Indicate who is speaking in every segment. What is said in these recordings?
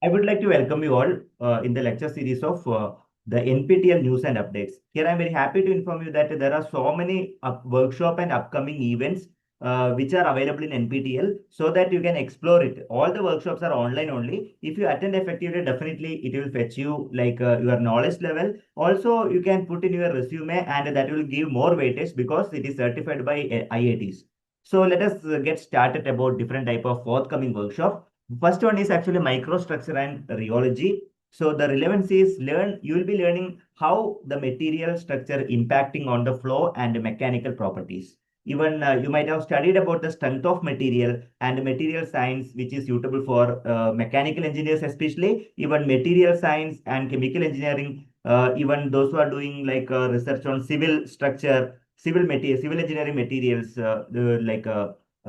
Speaker 1: I would like to welcome you all in the lecture series of the NPTEL news and updates. Here, I'm very happy to inform you that there are so many workshop and upcoming events which are available in NPTEL so that you can explore it. All the workshops are online only. If you attend effectively, definitely it will fetch you like your knowledge level. Also, you can put in your resume and that will give more weightage because it is certified by IITs. So let us get started about different type of forthcoming workshop. First one is actually microstructure and rheology. So the relevance is you will be learning how the material structure impacting on the flow and mechanical properties. Even you might have studied about the strength of material and material science, which is suitable for mechanical engineers, especially even material science and chemical engineering. Even those who are doing like research on civil structure, civil material, civil engineering materials,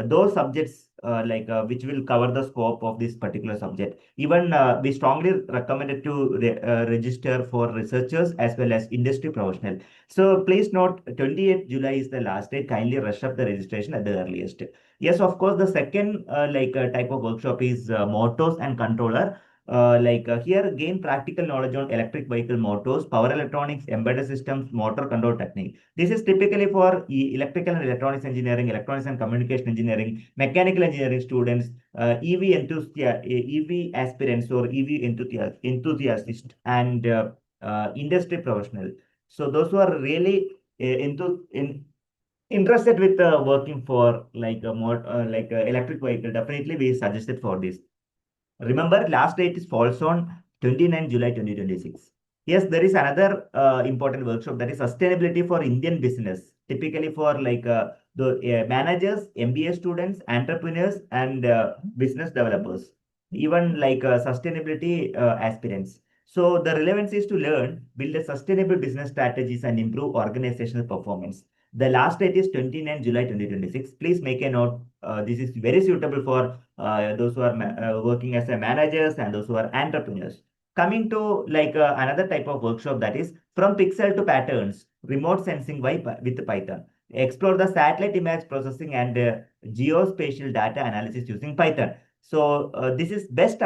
Speaker 1: those subjects which will cover the scope of this particular subject. Even we strongly recommend it to register for researchers as well as industry professional. So please note 28th July is the last date. Kindly rush up the registration at the earliest. Yes, of course, the second type of workshop is motors and controller. Here, gain practical knowledge on electric vehicle motors, power electronics, embedded systems, motor control technique. This is typically for electrical and electronics engineering, electronics and communication engineering, mechanical engineering students, EV aspirants or EV enthusiasts, and industry professional. So those who are really interested with working for like a more electric vehicle, definitely we suggested for this. Remember, last date is falls on 29 July 2026. Yes, there is another important workshop that is sustainability for Indian business, typically for the managers, MBA students, entrepreneurs, and business developers, even sustainability aspirants. So the relevance is to learn, build a sustainable business strategies, and improve organizational performance. The last date is 29 July 2026. Please make a note. This is very suitable for those who are working as a managers and those who are entrepreneurs. Coming to another type of workshop, that is from pixel to patterns, remote sensing with Python. Explore the satellite image processing and geospatial data analysis using Python. So this is best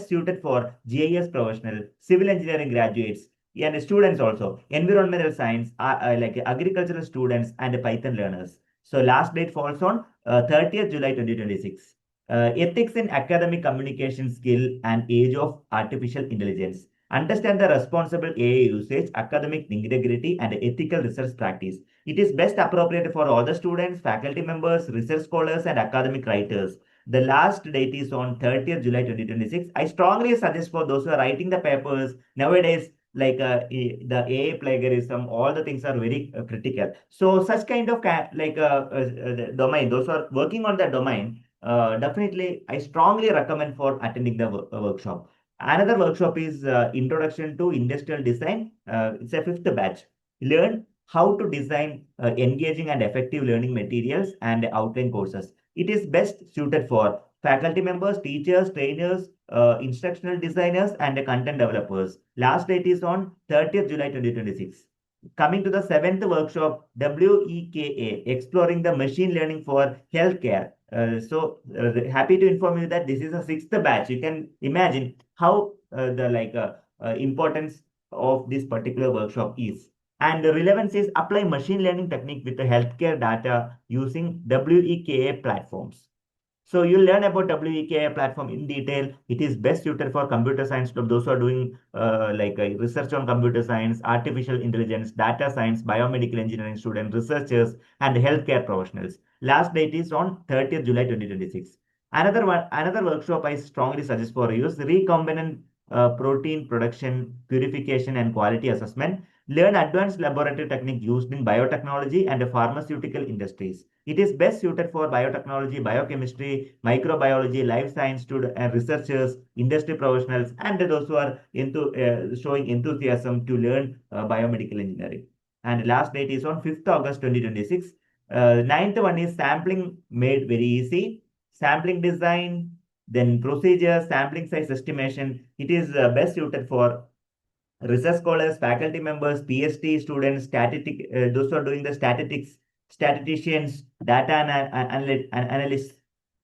Speaker 1: suited for GIS professional, civil engineering graduates, and students also, environmental science, like agricultural students and Python learners. So last date falls on 30th July 2026. Ethics in academic communication skill and age of artificial intelligence. Understand the responsible AI usage, academic integrity, and ethical research practice. It is best appropriate for all the students, faculty members, research scholars, and academic writers. The last date is on 30th July 2026. I strongly suggest for those who are writing the papers nowadays, the AI plagiarism, all the things are very critical. So such kind of domain, those who are working on that domain, definitely I strongly recommend for attending the workshop. Another workshop is Introduction to Industrial Design. It's a fifth batch. Learn how to design engaging and effective learning materials and outline courses. It is best suited for faculty members, teachers, trainers, instructional designers, and content developers. Last date is on 30th July 2026. Coming to the seventh workshop, WEKA, Exploring the Machine Learning for Healthcare. Happy to inform you that this is a sixth batch. You can imagine how the importance of this particular workshop is. And the relevance is apply machine learning technique with the healthcare data using WEKA platforms. So you'll learn about WEKA platform in detail. It is best suited for computer science, to those who are doing research on computer science, artificial intelligence, data science, biomedical engineering students, researchers, and healthcare professionals. Last date is on 30th July 2026. Another workshop I strongly suggest for you is recombinant protein production, purification, and quality assessment. Learn advanced laboratory technique used in biotechnology and pharmaceutical industries. It is best suited for biotechnology, biochemistry, microbiology, life science students and researchers, industry professionals, and those who are showing enthusiasm to learn biomedical engineering. And last date is on 5th August 2026. Ninth one is sampling made very easy. Sampling design, then procedure, sampling size estimation. It is best suited for research scholars, faculty members, PhD students, those who are doing the statistics, statisticians, data analysts,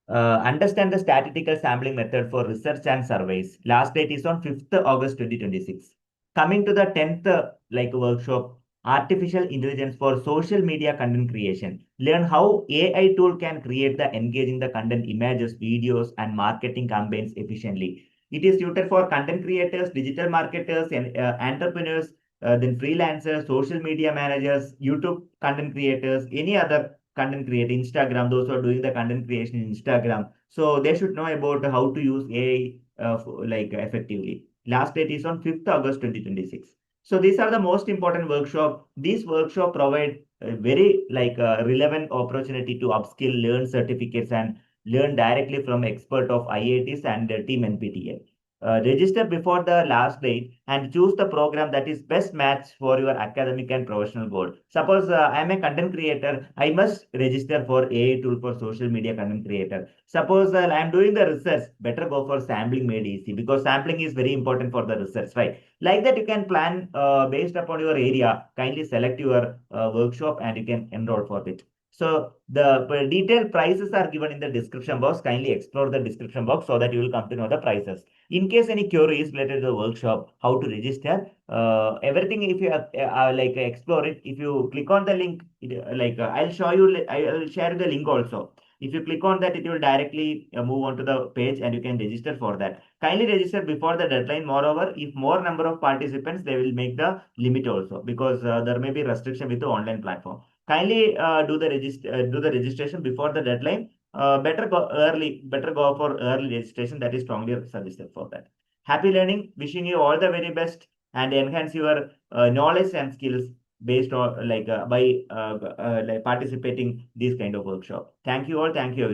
Speaker 1: Understand the statistical sampling method for research and surveys. Last date is on 5th August 2026. Coming to the 10th workshop, artificial intelligence for social media content creation. Learn how AI tool can create the engaging the content, images, videos, and marketing campaigns efficiently. It is suited for content creators, digital marketers, and entrepreneurs, then freelancers, social media managers, YouTube content creators, any other content creator, Instagram, those who are doing the content creation in Instagram. So they should know about how to use AI effectively. Last date is on 5th August 2026. So these are the most important workshop. These workshop provide a very relevant opportunity to upskill, learn certificates, and learn directly from expert of IITs and team NPTEL. Register before the last date and choose the program that is best match for your academic and professional goal. Suppose I am a content creator, I must register for AI tool for social media content creator. Suppose I am doing the research, better go for sampling made easy because sampling is very important for the research, right? Like that, you can plan based upon your area. Kindly select your workshop and you can enroll for it. So the detailed prices are given in the description box. Kindly explore the description box so that you will come to know the prices. In case any queries related to the workshop, how to register, everything, if you explore it, if you click on the link, I'll show you, I'll share the link also. If you click on that, it will directly move on to the page and you can register for that. Kindly register before the deadline. Moreover, if more number of participants, they will make the limit also because there may be restriction with the online platform. Kindly do the registration before the deadline. Better go for early registration. That is strongly suggested for that. Happy learning. Wishing you all the very best and enhance your knowledge and skills based on by participating these kind of workshop. Thank you all. Thank you.